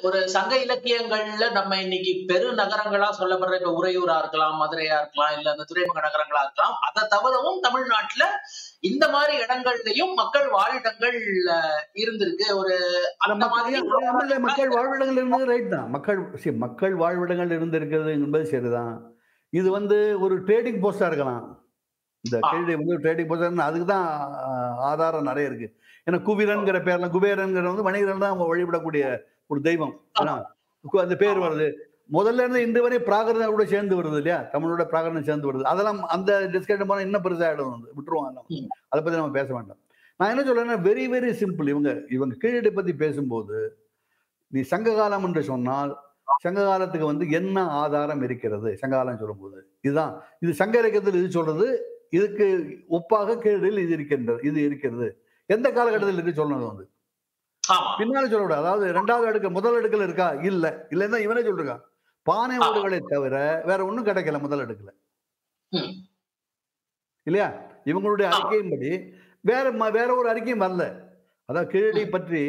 ஒரு சங்க இலக்கியங்கள்ல நம்ம இன்னைக்கு பெருநகரங்களா சொல்லப்படுற இப்ப உறையூரா இருக்கலாம், மதுரையா இருக்கலாம், இல்ல அந்த துறைமுக நகரங்களா இருக்கலாம். அதை தவிரவும் தமிழ்நாட்டுல இந்த மாதிரி இடங்கள்லயும் மக்கள் வாழிடங்கள் இருந்திருக்கு. மக்கள் வாழ்விடங்கள் இருந்தது ரைட் தான். மக்கள் வாழ்விடங்கள் இருந்திருக்கிறது என்பது சரிதான். இது வந்து ஒரு ட்ரேடிங் போஸ்டா இருக்கலாம். இந்த கீழடி வந்து ட்ரேடிங் போஸ்டா, அதுக்குதான் ஆதாரம் நிறைய இருக்கு. ஏன்னா குபீரன்கிற பேர்ல குபேரன்கிற வந்து வணிகர்கள் தான் அவங்க வழிபடக்கூடிய ஒரு தெய்வம். அந்த பேர் வருது முதல்ல இருந்து இன்று வரை பிராகிருதம் கூட சேர்ந்து வருது இல்லையா? தமிழோட பிராகிருதம் சேர்ந்து வருது. அதெல்லாம் அந்த டிஸ்கஷன் போனா இன்னும் பெருசாயிடும், வந்து விட்டுருவாங்க. அதை பத்தி நம்ம பேச வேண்டாம். நான் என்ன சொல்றேன்னா, வெரி வெரி சிம்பிள். இவங்க கீழடி பத்தி பேசும்போது நீ சங்க காலம் என்று சொன்னால் சங்க காலத்துக்கு வந்து என்ன ஆதாரம் இருக்கிறது? சங்ககாலம் சொல்லும்போது இதுதான், இது சங்க இலக்கியத்தில் இது சொல்றது, இதுக்கு ஒப்பாக கீழடியில் இது இருக்கிறது. எந்த காலகட்டத்தில் இருக்கு சொல்லணும் வந்து பின்னால சொல்லக்கூடாது. அதாவது 2வது அடுக்கு முதல் அடுக்கல இருக்கா? இல்லைன்னா இவனே சொல்றான், பானை ஓடுகளை தவிர வேற ஒண்ணும் கிடைக்கல முதல் அடுக்குல இல்லையா? இவங்களுடைய அறிக்கையின்படி வேற ஒரு அறிக்கையும் வரல. அதாவது கீழடி பற்றி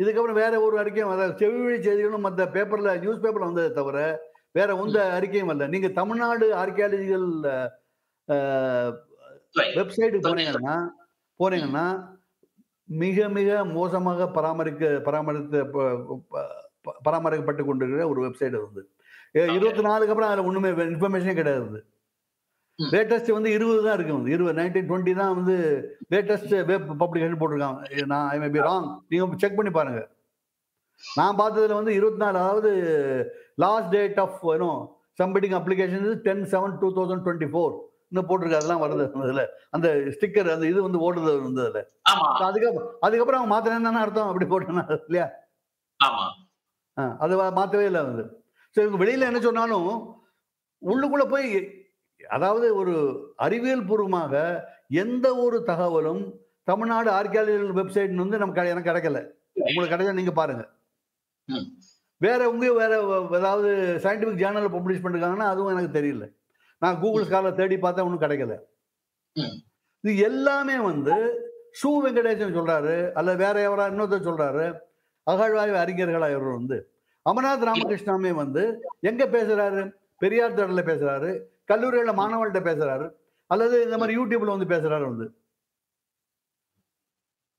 இதுக்கப்புறம் வேற ஒரு அறிக்கையும், அதாவது செவிவழி செய்திகளும் மற்ற பேப்பர்ல நியூஸ் பேப்பர்ல வந்ததை தவிர வேற எந்த அறிக்கையும் வரல. நீங்க தமிழ்நாடு ஆர்கியாலஜிக்கல் வெப்சைட்டுக்கு போனீங்கன்னா மிக மிக மோசமாக பராமரிக்கப்பட்டு கொண்டிருக்கிற ஒரு வெப்சைட் வந்து 24க்கு அப்புறம் அதுல ஒண்ணுமே இன்ஃபர்மேஷனே கிடையாது. லேட்டஸ்ட் வந்து 20 தான் இருக்கு. 1920 தான் வந்து லேட்டஸ்ட் வெப் பப்ளிகேஷன் போட்டிருக்காங்க. நான் ஐ மே பி ராங், நீங்க செக் பண்ணி பாருங்க. நான் பார்த்ததுல வந்து 24, அதாவது last date of submitting application 10/7/2024 இன்னும் போட்டிருக்கு. அதெல்லாம் வருது அதுல, அந்த ஸ்டிக்கர் அந்த இது வந்து ஓடுது வந்து அதுல. அதுக்கப்புறம் அவங்க மாத்தினா அர்த்தம் அப்படி போட்டேன்னா இல்லையா? அது மாத்தவே இல்லை வந்து. இவங்க வெளியில என்ன சொன்னாலும் உள்ளுக்குள்ள போய், அதாவது ஒரு அறிவியல் பூர்வமாக எந்த ஒரு தகவலும் தமிழ்நாடு ஆர்கியாலஜிக்கல் வெப்சைட் வந்து எனக்கு கிடைக்கல. உங்களுக்கு கிடைச்சா நீங்க பாருங்க. வேற வேற ஏதாவது சயின்டிபிக் ஜேர்னல் பப்ளிஷ் பண்ணிருக்காங்கன்னா அதுவும் எனக்கு தெரியல. நான் கூகுள் ஸ்காலர் தேடி பார்த்தா ஒன்றும் கிடைக்கல. இது எல்லாமே வந்து சு வெங்கடேசன் சொல்றாரு, அல்ல வேற எவரா இன்னொருத்தர் சொல்றாரு, அகழ்வாய்வு அறிஞர்களா இவர் வந்து அமர்நாத் ராமகிருஷ்ணாமே வந்து எங்க பேசுறாரு? பெரியார் திடல்ல பேசுறாரு, கல்லூரியில மாணவர்கள்ட்ட பேசுறாரு, அல்லது இந்த மாதிரி யூடியூப்ல வந்து பேசுறாரு வந்து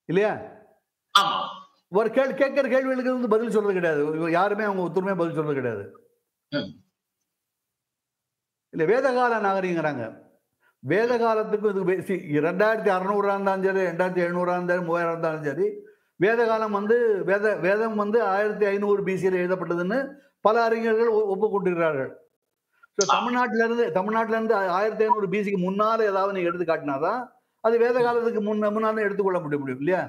இல்லையா? ஒரு கேட்கிற கேள்விகளுக்கு வந்து பதில் சொல்றது கிடையாது. யாருமே அவங்க ஒத்துமே பதில் சொல்றது கிடையாது. இல்ல வேதகால நாகரிகங்கிறாங்க. வேத காலத்துக்கும் இதுக்கு 2600 இருந்தாலும் சரி, 2700 இருந்தாலும் 3000 இருந்தாலும் சரி, வேத காலம் வந்து வேதம் வந்து 1500 பிசியில் எழுதப்பட்டதுன்னு பல அறிஞர்கள் ஒப்புக்கொண்டிருக்கிறார்கள். தமிழ்நாட்டில இருந்து 1500 பிசிக்கு முன்னால ஏதாவது நீங்க எடுத்து காட்டினாதான் அது வேத காலத்துக்கு முன்னால எடுத்துக்கொள்ள முடியும் இல்லையா?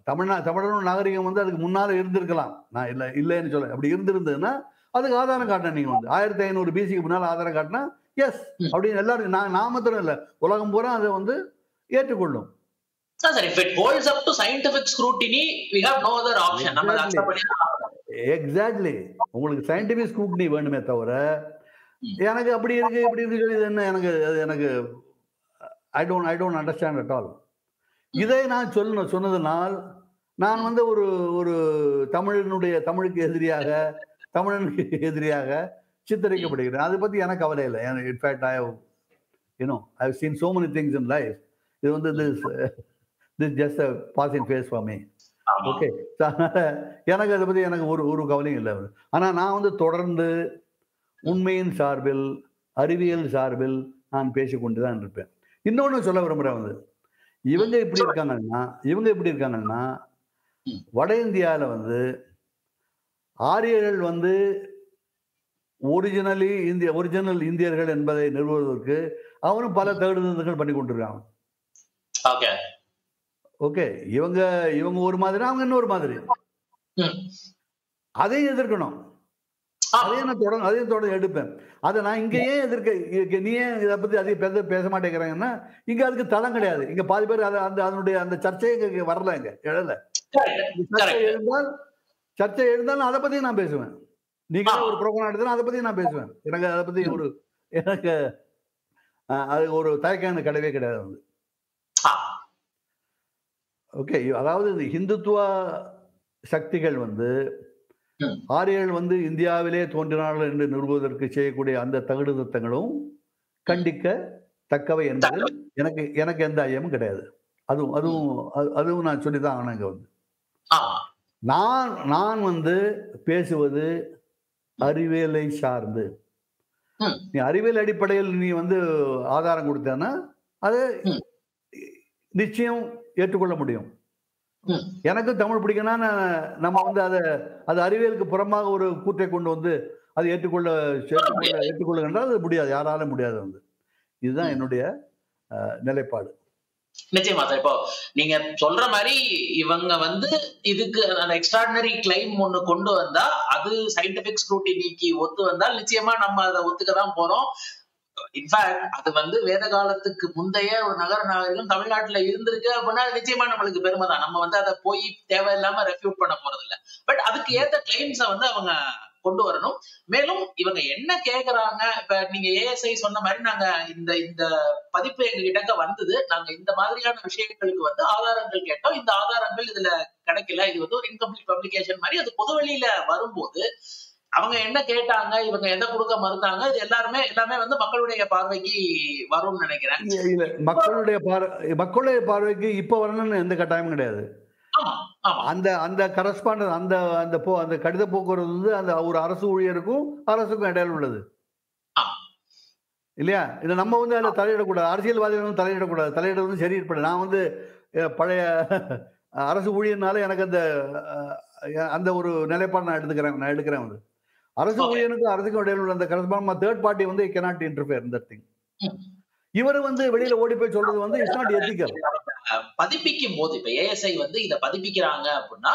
தமிழர் நாகரிகம் வந்து அதுக்கு முன்னால இருந்திருக்கலாம். நான் இல்லைன்னு சொல்ல. அப்படி இருந்திருந்ததுன்னா அதுக்கு ஆதாரம் காட்டின நீங்க வந்து 1500 பிசிக்கு முன்னால ஆதாரம் காட்டினா எஸ் அப்படின்னு எல்லாரும் நான் மாத்திரம் இல்ல உலகம் பூரா அதை வந்து ஏற்றுக்கொள்ளும். எக்ஸாக்ட்லி. உங்களுக்கு சயின்டிபிக் ஸ்க்ரூட்டினி வேணுமே தவிர எனக்கு அப்படி இருக்கு இப்படி இருக்கு சொல்லி என்ன எனக்கு I don't understand at all. இதை நான் சொன்னதுனால் நான் வந்து ஒரு தமிழுக்கு எதிரியாக தமிழனுக்கு எதிரியாக சித்தரிக்கப்படுகிறேன். அதை பத்தி எனக்கு கவலை இல்லை. In fact I have seen so many things in life. இது வந்து this just a passing phase for me. Okay, எனக்கு அதை பத்தி எனக்கு ஒரு கவலையும் இல்லை. ஆனா நான் வந்து தொடர்ந்து உண்மையின் சார்பில் அறிவியல் சார்பில் நான் பேசிக்கொண்டுதான் இருப்பேன். இன்னொன்னு சொல்ல விரும்புறேன் வந்து இவங்க எப்படி இருக்காங்கன்னா வட இந்தியாவில் வந்து ஆரியர்கள் வந்து ஒரிஜினல் இந்தியர்கள் என்பதை நிறுவுவதற்கு அவனும் பல தேடுதல்கள் பண்ணி கொண்டிருக்காங்க. ஓகே, இவங்க ஒரு மாதிரி, அவங்க இன்னொரு மாதிரி. அதையும் எதிர்க்கணும். அதையும் தொடர்ந்து எடுப்பேன். அதை நான் இங்கேயே எதிர்க்க, நீ ஏன் இதை பத்தி அதிக பேச மாட்டேங்கிறாங்கன்னா இங்க அதுக்கு தளம் கிடையாது. இங்க பாதி பேர் அதனுடைய அந்த சர்ச்சையை இங்க வரல, இங்க எழல. சர்ச்சை எழுந்தாலும் அதை பத்தி நான் பேசுவேன். நீங்க ஒரு ப்ரோக்ராம் எடுத்தா அதை பத்தி நான் பேசுவேன். எனக்கு அதை பத்தி எனக்கு அது ஒரு தயக்கம் கிடையவே கிடையாது வந்து. ஓகே, அதாவது இந்த இந்துத்துவ சக்திகள் வந்து ஆரியர்கள் வந்து இந்தியாவிலே தோன்றினார்கள் என்று நிறுவுவதற்கு செய்யக்கூடிய அந்த தகுடுத்தங்களும் கண்டிக்க தக்கவை என்பதில் எனக்கு எந்த ஐயமும் கிடையாது. அதுவும் நான் சொல்லிதான் ஆனேன். இங்க வந்து நான் வந்து பேசுவது அறிவியலை சார்ந்து. நீ அறிவியல் அடிப்படையில் நீ வந்து ஆதாரம் கொடுத்தேன்னா அது நிச்சயம் ஏற்றுக்கொள்ள முடியும். எனக்கு தமிழ் பிடிக்கணும்னா நம்ம வந்து அது அறிவியலுக்கு புறமாக ஒரு கூற்றை கொண்டு வந்து அதை ஏற்றுக்கொள்ளுகின்றால் அது முடியாது, யாராலும் முடியாது வந்து. இதுதான் என்னுடைய நிலைப்பாடு. நிச்சயமா சார். இப்போ நீங்க சொல்ற மாதிரி இவங்க வந்து இதுக்கு அந்த எக்ஸ்ட்ராடினரி கிளைம் ஒண்ணு கொண்டு வந்தா அது சயின்டிபிக் ஸ்க்ரூட்டினிக்கு ஒத்து வந்தால் நிச்சயமா நம்ம அதை ஒத்துக்கதான் போறோம். இன்ஃபேக்ட் அது வந்து வேத காலத்துக்கு முந்தைய ஒரு நகர நாகரிகம் தமிழ்நாட்டுல இருந்திருக்கு அப்படின்னா நிச்சயமா நம்மளுக்கு பெருமை தான். நம்ம வந்து அதை போய் தேவையில்லாம ரெஃப்யூட் பண்ண போறது இல்லை. பட் அதுக்கு ஏத்த கிளைம்ஸை வந்து அவங்க கொண்டு வரணும். மேலும் இவங்க என்ன கேக்குறாங்க, இப்ப நீங்க ஏஎஸ்ஐ சொன்ன மாதிரி நாங்க இந்த பதிப்பு எங்க கிட்ட வந்தது, நாங்க இந்த மாதிரியான விஷயங்களுக்கு வந்து ஆதாரங்கள் கேட்டோம், இந்த ஆதாரங்கள் இதுல கிடைக்கல, இது வந்து ஒரு இன்கம்ப்ளீட் பப்ளிகேஷன் மாதிரி அது பொது வெளியில வரும்போது அவங்க என்ன கேட்டாங்க, இவங்க எதை கொடுக்க மறுத்தாங்க, இது எல்லாமே வந்து மக்களுடைய பார்வைக்கு வரும்னு நினைக்கிறேன். மக்களுடைய பார்வைக்கு இப்ப வரணும்னு எந்த கட்டாயமும் கிடையாது. அந்த கரஸ்பாண்டன்ஸ் அந்த கடித போக்குவரத்து வந்து அந்த ஒரு அரசு ஊழியருக்கும் அரசுக்கும் இடையில உள்ளது இல்லையா? இதை நம்ம வந்து அதில் தலையிடக்கூடாது. அரசியல்வாதிகள் வந்து தலையிடக்கூடாது. தலையிட வந்து சரி இருப்பேன். நான் வந்து பழைய அரசு ஊழியர்னால எனக்கு அந்த ஒரு நிலைப்பாடு நான் எடுக்கிறேன் வந்து அரசு ஊழியனுக்கும் அரசுக்கும் இடையில உள்ள அந்த கரஸ்பாண்ட் தேர்ட் பார்ட்டி வந்து cannot interfere in that thing. இவரு வந்து வெளியில ஓடி போய் சொல்றது வந்து இட்ஸ் நாட் எத்திக்கல். பதிப்பிக்கும் போது இப்ப ஏஎஸ்ஐ வந்து இதை பதிப்பிக்கிறாங்க அப்படின்னா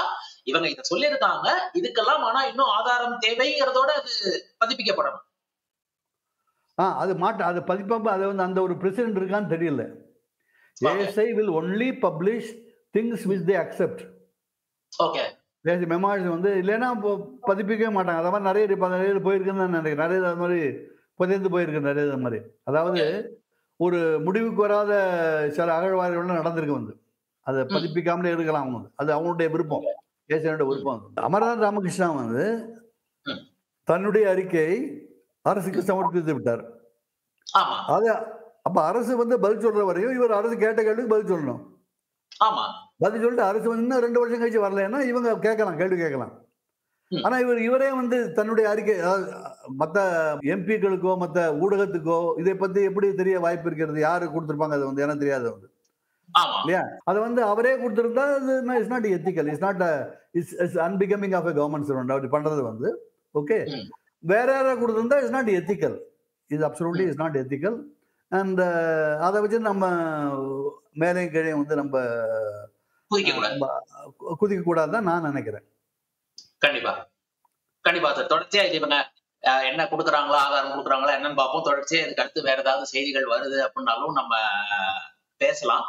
இவங்க இதை சொல்லியிருக்காங்க, இதுக்கெல்லாம் ஆனா இன்னும் ஆதாரம் தேவைங்கிறதோட அது பதிப்பிக்கப்படணும். அது பதிப்பா அது வந்து அந்த ஒரு பிரசிடென்ட் இருக்கான்னு தெரியல. ASI will only publish things which they accept. Okay. Memories வந்து இல்லைன்னா பதிப்பிக்கவே மாட்டாங்க. அந்த மாதிரி நிறைய போயிருக்குன்னு நான் நினைக்கிறேன். நிறைய அது மாதிரி புதைந்து போயிருக்கு நிறைய அது மாதிரி. அதாவது ஒரு முடிவுக்கு வராத சில அகழ்வாய்வுகள் நடந்திருக்கு வந்து. அதை பதிப்பிக்காமலே இருக்கலாம் அவங்க. அது அவங்களுடைய விருப்பம். தேசியனுடைய விருப்பம். அமரநாத் ராமகிருஷ்ணா வந்து தன்னுடைய அறிக்கையை அரசுக்கு சமர்ப்பித்து விட்டார். அது அப்ப அரசு வந்து பதில் சொல்ற வரையும் இவர் அரசு கேட்ட கேள்விக்கு பதில் சொல்லணும். பதில் சொல்லிட்டு அரசு வந்து இன்னும் 2 வருஷம் கழிச்சு வரலன்னா இவங்க கேட்கலாம், கேள்வி கேட்கலாம். ஆனா இவரே வந்து தன்னுடைய அறிக்கை, மத்த எம்பிக்களுக்கோ மத்த ஊடகத்துக்கோ இதை பத்தி எப்படி தெரிய வாய்ப்பு இருக்கிறது? யாரு கொடுத்திருப்பாங்க? அது வந்து எனக்கு தெரியாது வந்து. இல்லையா? அது வந்து அவரே கொடுத்திருந்தா it's not ethical, it's not it's unbecoming of a government servant. அப்படி பண்றது வந்து ஓகே. வேற யாராவது கொடுத்திருந்தா it's not ethical, is absolutely is not ethical. And அதை வச்சு நம்ம மேலே கீழே வந்து நம்ம குதிக்க கூடாதுதான் நான் நினைக்கிறேன். கண்டிப்பா கண்டிப்பா சார். தொடர்ச்சியா இது இவங்க என்ன கொடுக்குறாங்களா, ஆதாரம் கொடுக்குறாங்களா என்னன்னு பார்ப்போம். தொடர்ச்சியா இதுக்கு அடுத்து வேற ஏதாவது செய்திகள் வருது அப்படின்னாலும் நம்ம பேசலாம்.